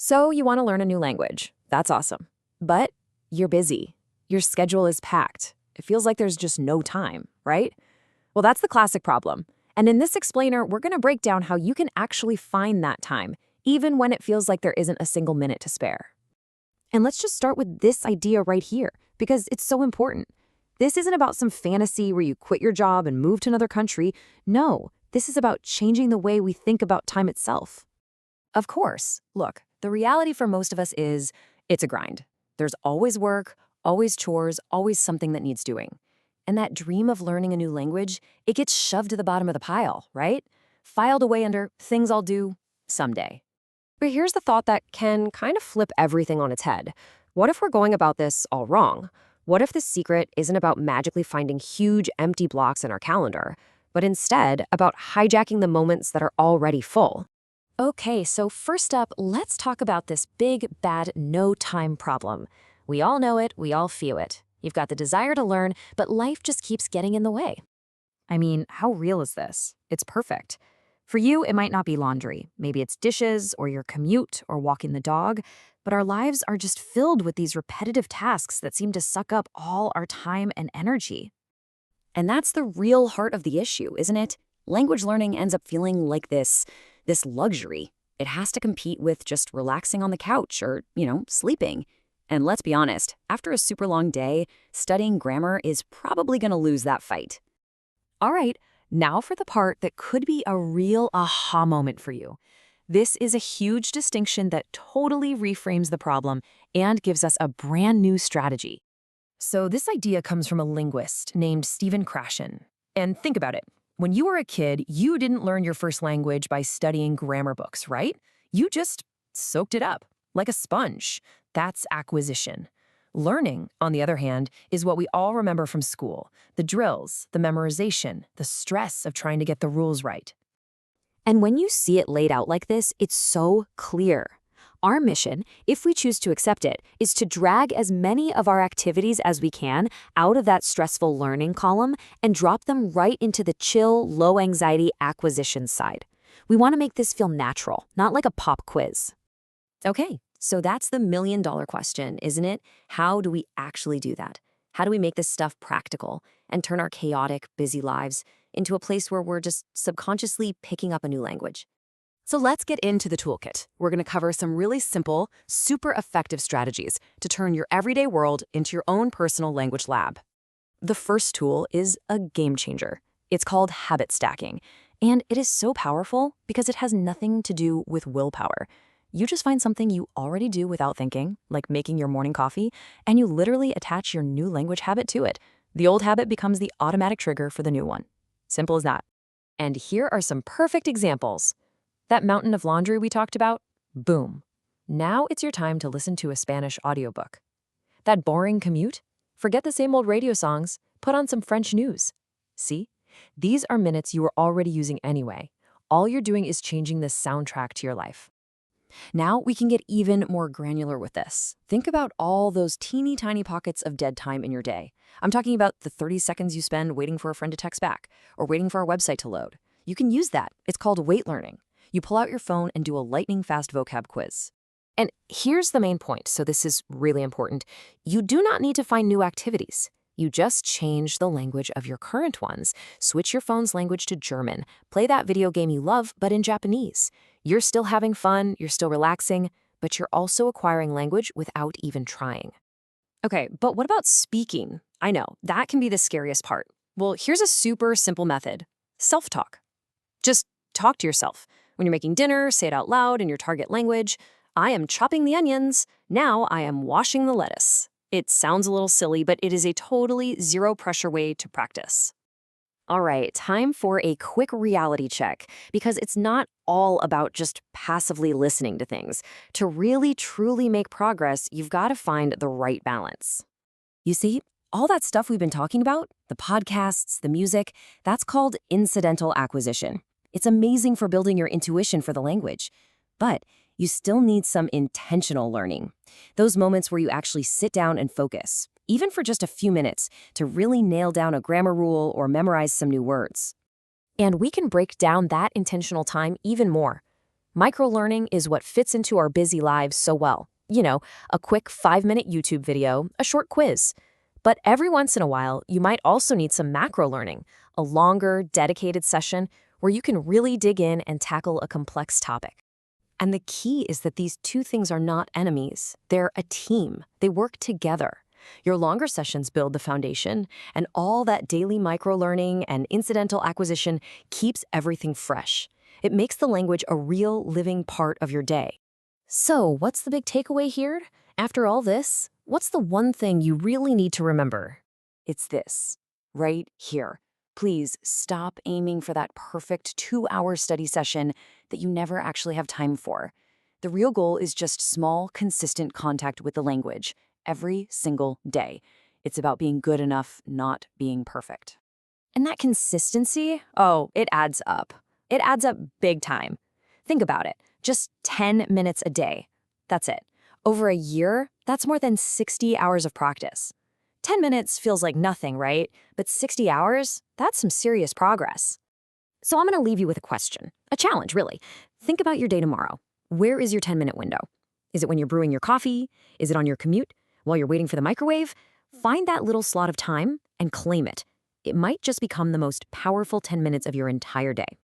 So you want to learn a new language. That's awesome. But you're busy. Your schedule is packed. It feels like there's just no time, right? Well, that's the classic problem. And in this explainer, we're going to break down how you can actually find that time, even when it feels like there isn't a single minute to spare. And let's just start with this idea right here, because it's so important. This isn't about some fantasy where you quit your job and move to another country. No, this is about changing the way we think about time itself. Of course, look, the reality for most of us is it's a grind. There's always work, always chores, always something that needs doing. And that dream of learning a new language, it gets shoved to the bottom of the pile, right? Filed away under things I'll do someday. But here's the thought that can kind of flip everything on its head. What if we're going about this all wrong? What if the secret isn't about magically finding huge empty blocks in our calendar, but instead about hijacking the moments that are already full? Okay, so first up, let's talk about this big, bad no time problem. We all know it, we all feel it. You've got the desire to learn, but life just keeps getting in the way. I mean, how real is this? It's perfect. For you, it might not be laundry. Maybe it's dishes, or your commute, or walking the dog. But our lives are just filled with these repetitive tasks that seem to suck up all our time and energy. And that's the real heart of the issue, isn't it? Language learning ends up feeling like this luxury. It has to compete with just relaxing on the couch or, sleeping. And let's be honest, after a super long day, studying grammar is probably going to lose that fight. All right, now for the part that could be a real aha moment for you. This is a huge distinction that totally reframes the problem and gives us a brand new strategy. So this idea comes from a linguist named Stephen Krashen. And think about it. When you were a kid, you didn't learn your first language by studying grammar books, right? You just soaked it up like a sponge. That's acquisition. Learning, on the other hand, is what we all remember from school. The drills, the memorization, the stress of trying to get the rules right. And when you see it laid out like this, it's so clear. Our mission, if we choose to accept it, is to drag as many of our activities as we can out of that stressful learning column and drop them right into the chill, low-anxiety acquisition side. We want to make this feel natural, not like a pop quiz. Okay, so that's the million-dollar question, isn't it? How do we actually do that? How do we make this stuff practical and turn our chaotic, busy lives into a place where we're just subconsciously picking up a new language? So let's get into the toolkit. We're going to cover some really simple, super effective strategies to turn your everyday world into your own personal language lab. The first tool is a game changer. It's called habit stacking, and it is so powerful because it has nothing to do with willpower. You just find something you already do without thinking, like making your morning coffee, and you literally attach your new language habit to it. The old habit becomes the automatic trigger for the new one. Simple as that. And here are some perfect examples. That mountain of laundry we talked about? Boom. Now it's your time to listen to a Spanish audiobook. That boring commute? Forget the same old radio songs. Put on some French news. See? These are minutes you were already using anyway. All you're doing is changing the soundtrack to your life. Now we can get even more granular with this. Think about all those teeny tiny pockets of dead time in your day. I'm talking about the 30 seconds you spend waiting for a friend to text back or waiting for a website to load. You can use that. It's called wait learning. You pull out your phone and do a lightning-fast vocab quiz. And here's the main point, so this is really important. You do not need to find new activities. You just change the language of your current ones. Switch your phone's language to German. Play that video game you love, but in Japanese. You're still having fun, you're still relaxing, but you're also acquiring language without even trying. Okay, but what about speaking? I know, that can be the scariest part. Well, here's a super simple method. Self-talk. Just talk to yourself. When you're making dinner, say it out loud in your target language. I am chopping the onions. Now I am washing the lettuce. It sounds a little silly, but it is a totally zero-pressure way to practice. All right, time for a quick reality check, because it's not all about just passively listening to things. To really, truly make progress, you've got to find the right balance. You see, all that stuff we've been talking about, the podcasts, the music, that's called incidental acquisition. It's amazing for building your intuition for the language, but you still need some intentional learning. Those moments where you actually sit down and focus, even for just a few minutes, to really nail down a grammar rule or memorize some new words. And we can break down that intentional time even more. Microlearning is what fits into our busy lives so well. A quick 5-minute YouTube video, a short quiz. But every once in a while, you might also need some macro learning, a longer, dedicated session where you can really dig in and tackle a complex topic. And the key is that these two things are not enemies. They're a team. They work together. Your longer sessions build the foundation, and all that daily microlearning and incidental acquisition keeps everything fresh. It makes the language a real living part of your day. So, what's the big takeaway here? After all this, what's the one thing you really need to remember? It's this, right here. Please stop aiming for that perfect 2-hour study session that you never actually have time for. The real goal is just small, consistent contact with the language every single day. It's about being good enough, not being perfect. And that consistency, it adds up. It adds up big time. Think about it. Just 10 minutes a day. That's it. Over a year, that's more than 60 hours of practice. 10 minutes feels like nothing, right? But 60 hours, that's some serious progress. So I'm going to leave you with a question, a challenge, really. Think about your day tomorrow. Where is your 10-minute window? Is it when you're brewing your coffee? Is it on your commute? While you're waiting for the microwave? Find that little slot of time and claim it. It might just become the most powerful 10 minutes of your entire day.